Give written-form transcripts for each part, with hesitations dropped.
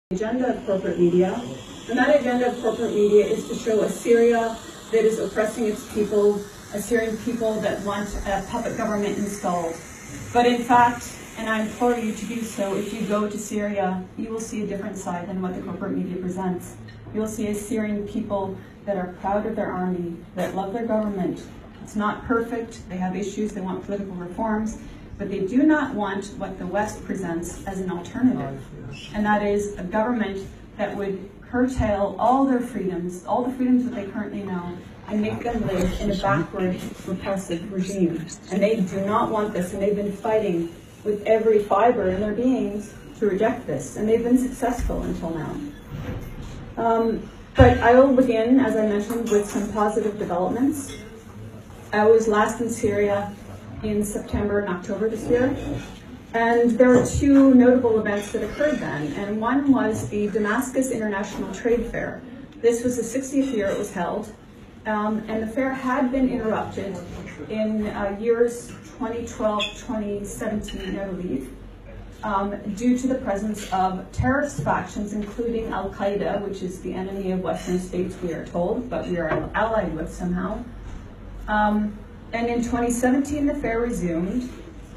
Agenda of corporate media, and that agenda of corporate media is to show a Syria that is oppressing its people, a Syrian people that want a puppet government installed. But in fact, and I implore you to do so, if you go to Syria, you will see a different side than what the corporate media presents. You will see a Syrian people that are proud of their army, that love their government. It's not perfect, they have issues, they want political reforms, but they do not want what the West presents as an alternative. And that is a government that would curtail all their freedoms, all the freedoms that they currently know, and make them live in a backward, repressive regime. And they do not want this, and they've been fighting with every fiber in their beings to reject this, and they've been successful until now. But I will begin, as I mentioned, with some positive developments. I was last in Syria in September and October this year, and there were two notable events that occurred then, and one was the Damascus International Trade Fair. This was the 60th year it was held, and the fair had been interrupted in years 2012, 2017, I believe, due to the presence of terrorist factions, including Al-Qaeda, which is the enemy of Western states, we are told, but we are allied with somehow. And in 2017, the fair resumed,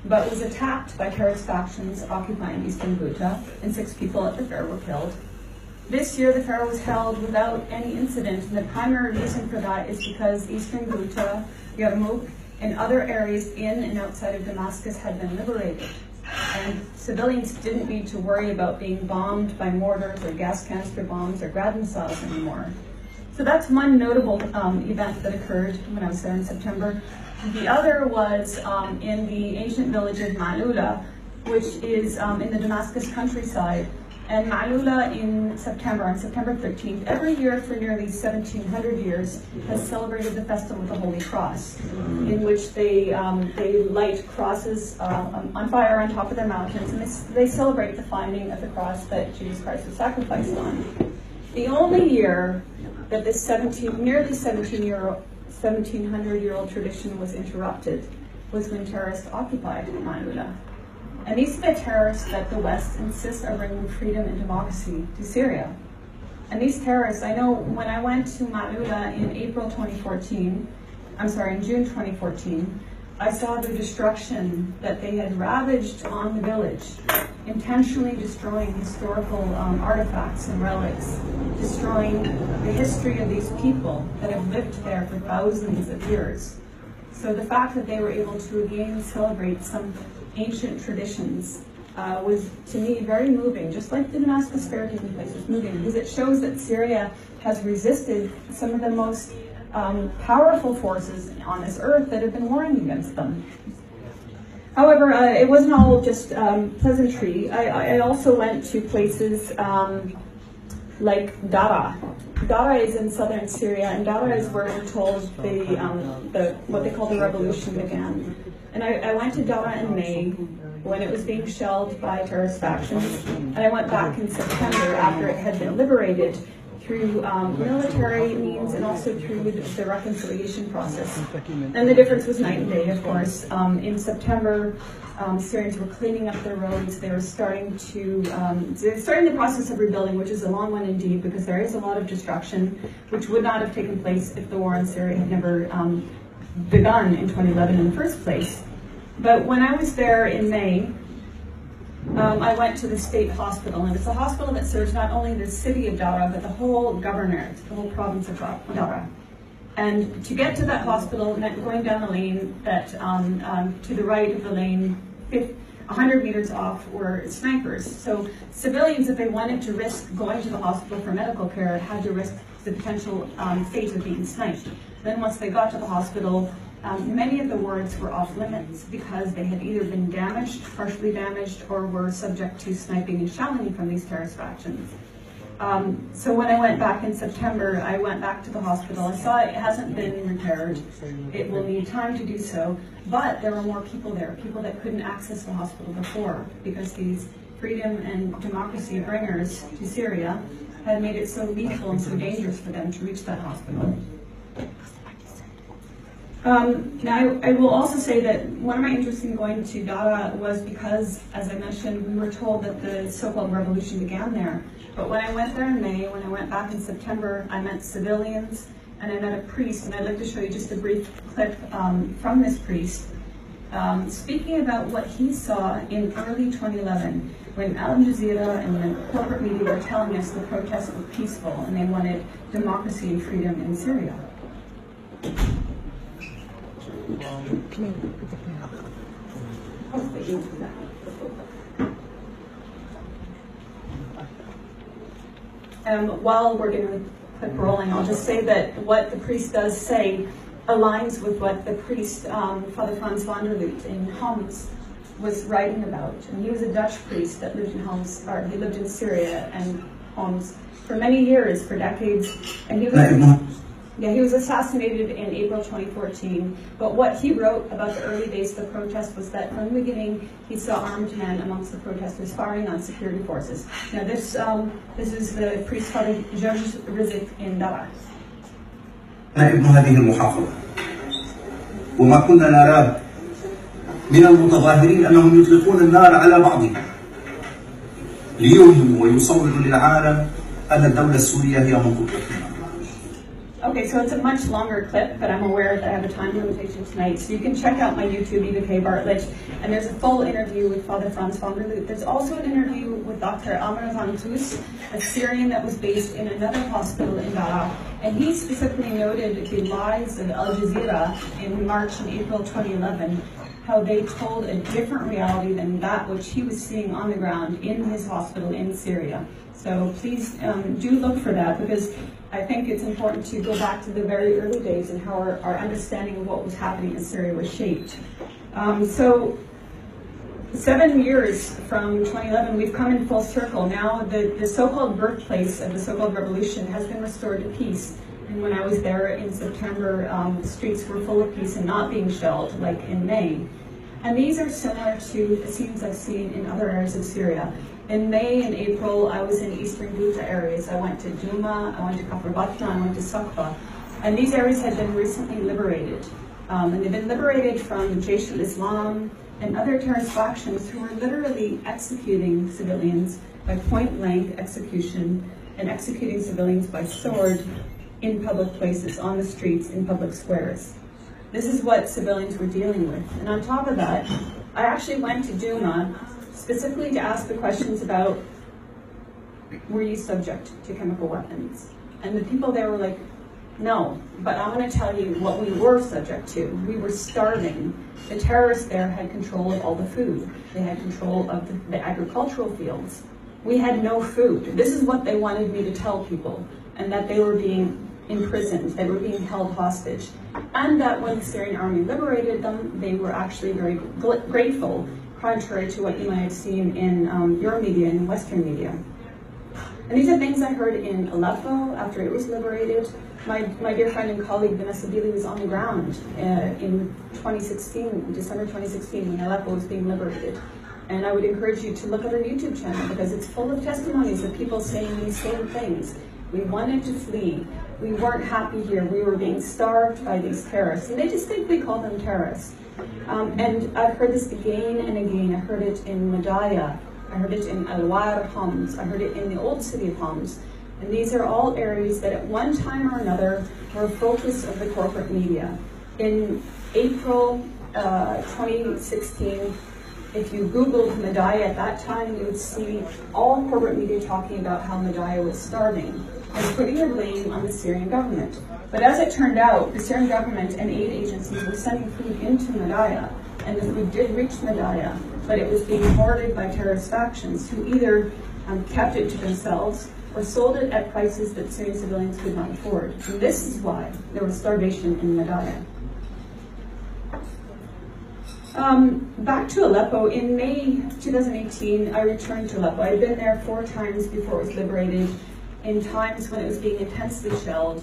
but was attacked by terrorist factions occupying Eastern Ghouta, and 6 people at the fair were killed. This year, the fair was held without any incident, and the primary reason for that is because Eastern Ghouta, Yarmouk, and other areas in and outside of Damascus had been liberated. And civilians didn't need to worry about being bombed by mortars or gas canister bombs or grad missiles anymore. So that's one notable event that occurred when I was there in September. The other was in the ancient village of Ma'lula, which is in the Damascus countryside. And Ma'lula on September 13th, every year for nearly 1700 years, has celebrated the Festival of the Holy Cross, in which they light crosses on fire on top of their mountains, and they celebrate the finding of the cross that Jesus Christ was sacrificed on. The only year that this nearly 1700-year-old tradition was interrupted was when terrorists occupied Ma'lula. And these are the terrorists that the West insists are bringing freedom and democracy to Syria. And these terrorists, I know when I went to Ma'lula in June 2014, I saw the destruction that they had ravaged on the village, intentionally destroying historical artifacts and relics, destroying the history of these people that have lived there for thousands of years. So the fact that they were able to again celebrate some ancient traditions was, to me, very moving, just like the Damascus Fair taking place was moving, because it shows that Syria has resisted some of the most powerful forces on this earth that have been warring against them. However, it wasn't all just pleasantry. I also went to places like Dara. Dara is in southern Syria, and Dara is where we're told what they call the revolution began. And I went to Dara in May when it was being shelled by terrorist factions, and I went back in September after it had been liberated through military means and also through the reconciliation process. And the difference was night and day, of course. In September, Syrians were cleaning up their roads. They were starting the process of rebuilding, which is a long one indeed, because there is a lot of destruction, which would not have taken place if the war in Syria had never begun in 2011 in the first place. But when I was there in May, I went to the state hospital, and it's a hospital that serves not only the city of Dara, but the whole governorate, the whole province of Dara. And to get to that hospital meant going down a lane that, to the right of the lane, 100 meters off, were snipers. So civilians, if they wanted to risk going to the hospital for medical care, had to risk the potential fate of being sniped. Then once they got to the hospital, many of the wards were off limits because they had either been damaged, partially damaged, or were subject to sniping and shelling from these terrorist factions. So when I went back in September, I went back to the hospital. I saw it hasn't been repaired. It will need time to do so, but there were more people there, people that couldn't access the hospital before, because these freedom and democracy bringers to Syria had made it so lethal and so dangerous for them to reach that hospital. Now, I will also say that one of my interests in going to Dara was because, as I mentioned, we were told that the so-called revolution began there. But when I went there in May, when I went back in September, I met civilians and I met a priest, and I'd like to show you just a brief clip from this priest speaking about what he saw in early 2011 when Al Jazeera and the corporate media were telling us the protests were peaceful and they wanted democracy and freedom in Syria. While we're getting the clip rolling, I'll just say that what the priest does say aligns with what the priest, Father Frans van der Leut in Homs, was writing about. And he was a Dutch priest that lived in Homs, or he lived in Syria and Homs for many years, for decades, and he was assassinated in April 2014, but what he wrote about the early days of the protest was that from the beginning he saw armed men amongst the protesters firing on security forces. Now this is the priest Father George Rizik in Dara. أنا ابن هذه المحافظة وما كنا نرى من المتظاهرين أنهم يطلقون النار على بعضهم ليوهموا ويصوروا للعالم أن الدولة السورية هي منطقة. Okay, so it's a much longer clip, but I'm aware that I have a time limitation tonight. So you can check out my YouTube, Eva Bartlett, and there's a full interview with Father Frans van der Leut. There's also an interview with Dr. Amr van Toos, a Syrian that was based in another hospital in Dara, and he specifically noted the lies of Al Jazeera in March and April 2011, how they told a different reality than that which he was seeing on the ground in his hospital in Syria. So please do look for that, because I think it's important to go back to the very early days and how our understanding of what was happening in Syria was shaped. So 7 years from 2011, we've come in full circle. Now the so-called birthplace of the so-called revolution has been restored to peace. And when I was there in September, the streets were full of peace and not being shelled like in May. And these are similar to the scenes I've seen in other areas of Syria. In May and April, I was in eastern Ghouta areas. I went to Duma, I went to Bartlett, I went to Sakba. And these areas had been recently liberated. And they've been liberated from Jaish al-Islam and other terrorist factions who were literally executing civilians by point-blank execution and executing civilians by sword in public places, on the streets, in public squares. This is what civilians were dealing with. And on top of that, I actually went to Duma specifically to ask the questions about, were you subject to chemical weapons? And the people there were like, no, but I'm going to tell you what we were subject to. We were starving. The terrorists there had control of all the food. They had control of the agricultural fields. We had no food. This is what they wanted me to tell people, and that they were being imprisoned, they were being held hostage, and that when the Syrian army liberated them, they were actually very grateful, contrary to what you might have seen in your media and Western media. And these are things I heard in Aleppo after it was liberated. My dear friend and colleague Vanessa Bealey was on the ground in 2016, December 2016, when Aleppo was being liberated. And I would encourage you to look at our YouTube channel, because it's full of testimonies of people saying these same things. We wanted to flee. We weren't happy here. We were being starved by these terrorists. And they just think we call them terrorists. And I've heard this again and again. I heard it in Madaya. I heard it in Al-War, Homs. I heard it in the old city of Homs. And these are all areas that at one time or another were a focus of the corporate media. In April 2016, if you Googled Madaya at that time, you would see all corporate media talking about how Madaya was starving and putting the blame on the Syrian government. But as it turned out, the Syrian government and aid agencies were sending food into Madaya, and the food did reach Madaya, but it was being hoarded by terrorist factions who either kept it to themselves or sold it at prices that Syrian civilians could not afford. And this is why there was starvation in Madaya. Back to Aleppo, in May 2018, I returned to Aleppo. I had been there 4 times before it was liberated, in times when it was being intensely shelled,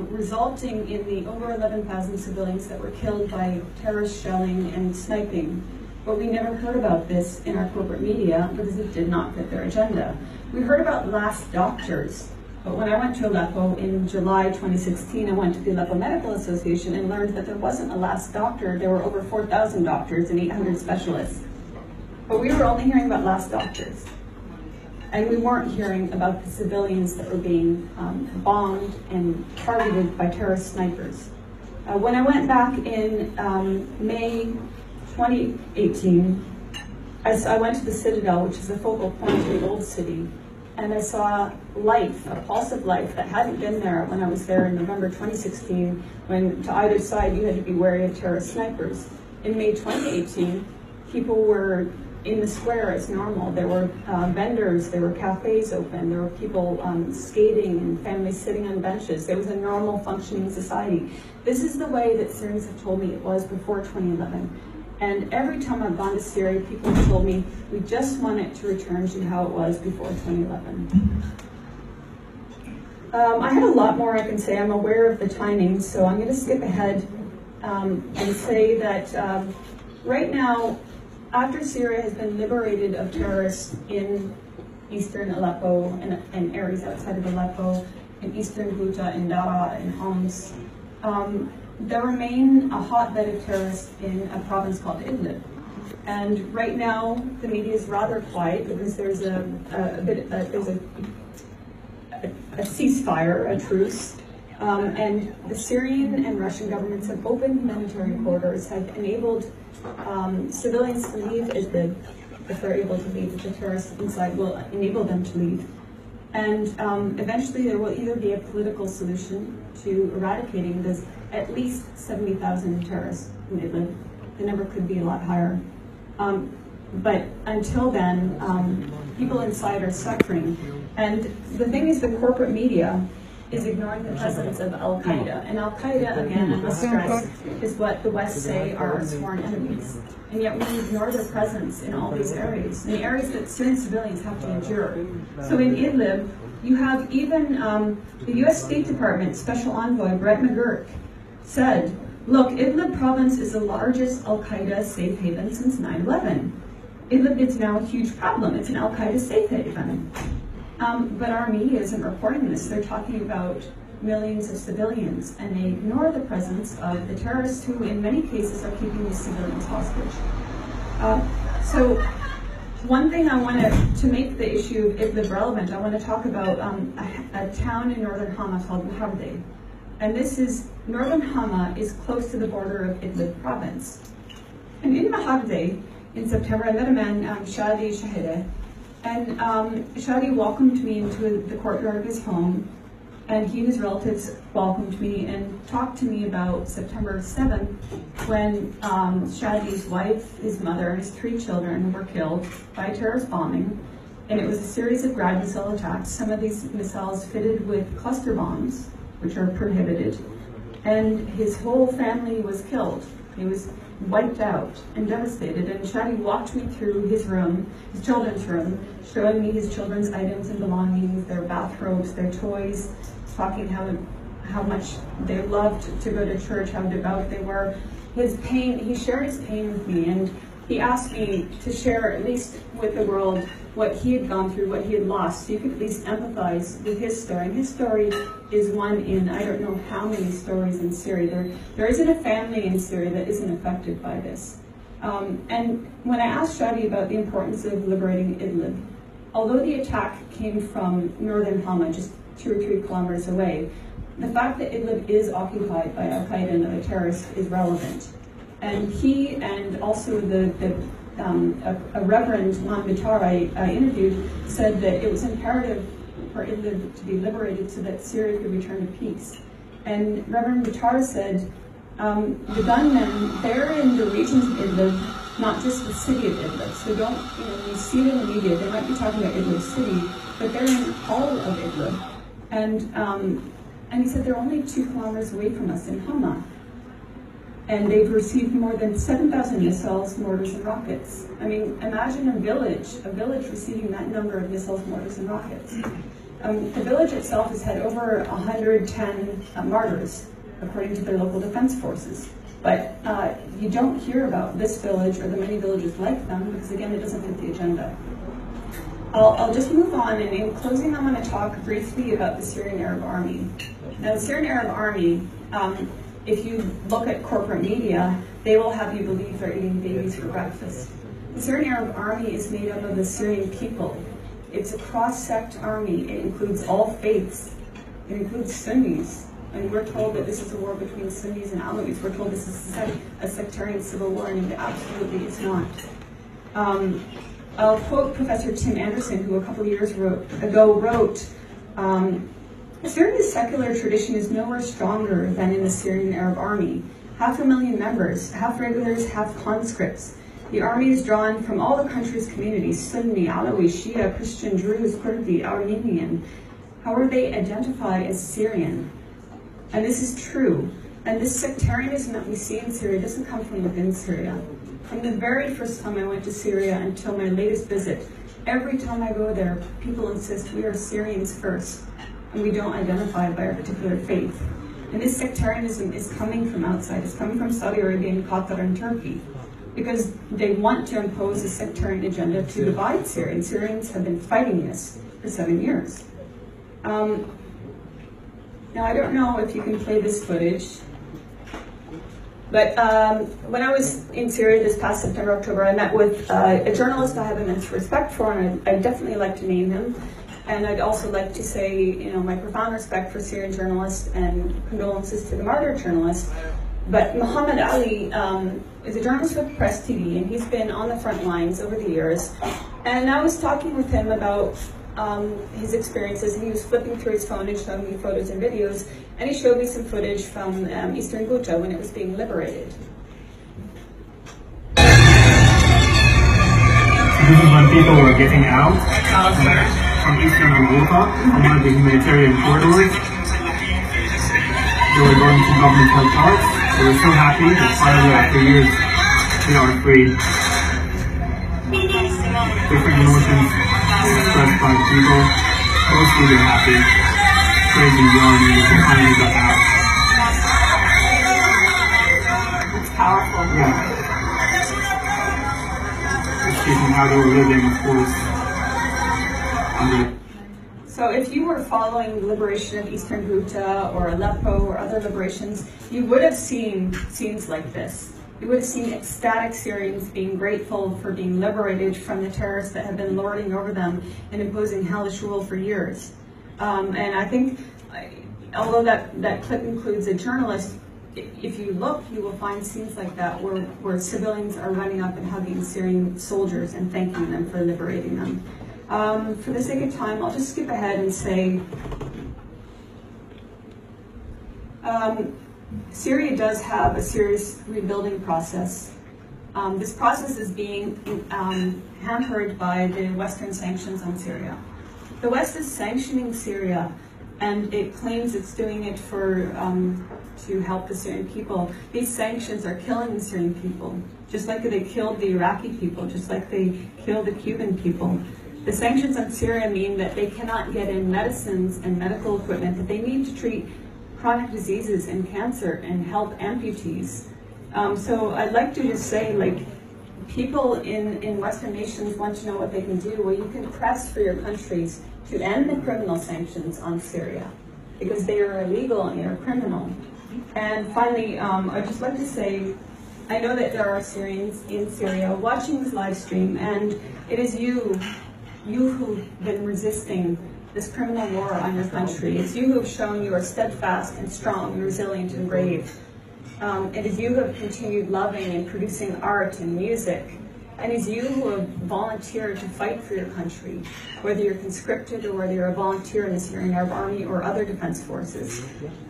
resulting in the over 11,000 civilians that were killed by terrorist shelling and sniping. But we never heard about this in our corporate media because it did not fit their agenda. We heard about last doctors But when I went to Aleppo in July 2016, I went to the Aleppo Medical Association and learned that there wasn't a last doctor. There were over 4,000 doctors and 800 specialists. But we were only hearing about last doctors. And we weren't hearing about the civilians that were being bombed and targeted by terrorist snipers. When I went back in May 2018, I went to the Citadel, which is the focal point of the old city, and I saw life, a pulse of life that hadn't been there when I was there in November 2016, when to either side you had to be wary of terrorist snipers. In May 2018, people were in the square as normal. There were vendors, there were cafes open, there were people skating and families sitting on benches. There was a normal functioning society. This is the way that Syrians have told me it was before 2011. And every time I've gone to Syria, people have told me, we just want it to return to how it was before 2011. I have a lot more I can say. I'm aware of the timing, so I'm going to skip ahead and say that right now, after Syria has been liberated of terrorists in eastern Aleppo and areas outside of Aleppo, in eastern Ghouta, in Dara, in Homs, there remain a hotbed of terrorists in a province called Idlib. And right now, the media is rather quiet because there's a ceasefire, a truce, and the Syrian and Russian governments have opened humanitarian corridors, have enabled civilians to leave Idlib if they're able to leave, if the terrorists inside will enable them to leave. And eventually there will either be a political solution to eradicating this at least 70,000 terrorists in Idlib. The number could be a lot higher. But until then, people inside are suffering. And the thing is, the corporate media is ignoring the presence of Al-Qaeda. And Al-Qaeda, again, I must stress, is what the West say are our sworn enemies. And yet we ignore their presence in all these areas, in the areas that Syrian civilians have to endure. So in Idlib, you have even the US State Department Special Envoy Brett McGurk said, look, Idlib province is the largest Al-Qaeda safe haven since 9/11. Idlib is now a huge problem. It's an Al-Qaeda safe haven. But our media isn't reporting this. They're talking about millions of civilians, and they ignore the presence of the terrorists who, in many cases, are keeping these civilians hostage. So one thing I want to make the issue of Idlib relevant, I want to talk about a town in northern Hama called Muhabde. And northern Hama is close to the border of Idlib province. And in Muhabde, in September, I met a man, Shadi Shahide, and Shadi welcomed me into the courtyard of his home, and he and his relatives welcomed me and talked to me about September 7th, when Shadi's wife, his mother, and his 3 children were killed by a terrorist bombing. And it was a series of grad missile attacks, some of these missiles fitted with cluster bombs, which are prohibited. And his whole family was killed. He was wiped out and devastated. And Shadi walked me through his room, his children's room, showing me his children's items and belongings, their bathrobes, their toys, talking how much they loved to go to church, how devout they were. His pain, he shared his pain with me, and he asked me to share, at least with the world, what he had gone through, what he had lost, so you could at least empathize with his story. And his story is one in, I don't know how many stories in Syria. There isn't a family in Syria that isn't affected by this. And when I asked Shadi about the importance of liberating Idlib, although the attack came from northern Hama, just 2 or 3 kilometers away, the fact that Idlib is occupied by Al-Qaeda and other terrorists is relevant. And he, and also a Reverend Imam Bitar I interviewed, said that it was imperative for Idlib to be liberated so that Syria could return to peace. And Reverend Bitar said, the gunmen, they're in the regions of Idlib, not just the city of Idlib. So don't, when you see it in the media, they might be talking about Idlib city, but they're in all of Idlib. And he said they're only 2 kilometers away from us in Hama. And they've received more than 7,000 missiles, mortars, and rockets. I mean, imagine a village receiving that number of missiles, mortars, and rockets. The village itself has had over 110 martyrs, according to their local defense forces. But you don't hear about this village or the many villages like them, because again, it doesn't fit the agenda. I'll just move on, and in closing, I'm going to talk briefly about the Syrian Arab Army. Now, the Syrian Arab Army, if you look at corporate media, they will have you believe they're eating babies for breakfast. The Syrian Arab Army is made up of the Syrian people. It's a cross-sect army. It includes all faiths. It includes Sunnis. And we're told that this is a war between Sunnis and Alawites. We're told this is a sectarian civil war, and it absolutely is not. I'll quote Professor Tim Anderson, who a couple of years ago wrote, Syria's secular tradition is nowhere stronger than in the Syrian Arab Army. 500,000 members, half regulars, half conscripts. The army is drawn from all the country's communities, Sunni, Alawi, Shia, Christian, Druze, Kurdi, Armenian. However, they identify as Syrian. And this is true. And this sectarianism that we see in Syria doesn't come from within Syria. From the very first time I went to Syria until my latest visit, every time I go there, people insist we are Syrians first, and we don't identify by our particular faith. And this sectarianism is coming from outside. It's coming from Saudi Arabia and Qatar and Turkey, because they want to impose a sectarian agenda to divide Syria. And Syrians have been fighting this for 7 years. Now, I don't know if you can play this footage, but when I was in Syria this past September, October, I met with a journalist I have immense respect for, and I'd definitely like to name him. And I'd also like to say, my profound respect for Syrian journalists and condolences to the martyred journalists. But Muhammad Ali is a journalist with Press TV, and he's been on the front lines over the years. And I was talking with him about his experiences, and he was flipping through his phone and showing me photos and videos, and he showed me some footage from Eastern Ghouta when it was being liberated. This is when people were getting out from Eastern Ghouta, from one of the humanitarian corridors. They were going to government-held parks. They were so happy that finally, after years, they are free. Different emotions expressed by people. Mostly they're happy, praising the army that they finally got out. It's powerful. Yeah. Speaking how they were living, of course, under. So if you were following the liberation of Eastern Ghouta or Aleppo or other liberations, you would have seen scenes like this. You would have seen ecstatic Syrians being grateful for being liberated from the terrorists that have been lording over them and imposing hellish rule for years. And I think, although that clip includes a journalist, if you look, you will find scenes like that where civilians are running up and hugging Syrian soldiers and thanking them for liberating them. For the sake of time, I'll just skip ahead and say, Syria does have a serious rebuilding process. This process is being hampered by the Western sanctions on Syria. The West is sanctioning Syria, and it claims it's doing it to help the Syrian people. These sanctions are killing the Syrian people, just like they killed the Iraqi people, just like they killed the Cuban people. The sanctions on Syria mean that they cannot get in medicines and medical equipment that they need to treat chronic diseases and cancer and help amputees. So I'd like to just say, people in Western nations want to know what they can do. Well, you can press for your countries to end the criminal sanctions on Syria, because they are illegal and they are criminal. And finally, I'd just like to say, I know that there are Syrians in Syria watching this live stream, and it is you who've been resisting this criminal war on your country. It's you who have shown you are steadfast and strong and resilient and brave. It is you who have continued loving and producing art and music. And it's you who have volunteered to fight for your country, whether you're conscripted or whether you're a volunteer in the Syrian Arab Army or other defense forces.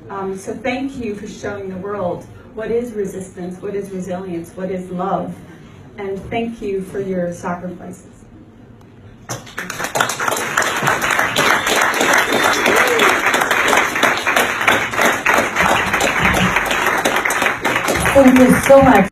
So thank you for showing the world what is resistance, what is resilience, what is love. And thank you for your sacrifices. Thank you so much.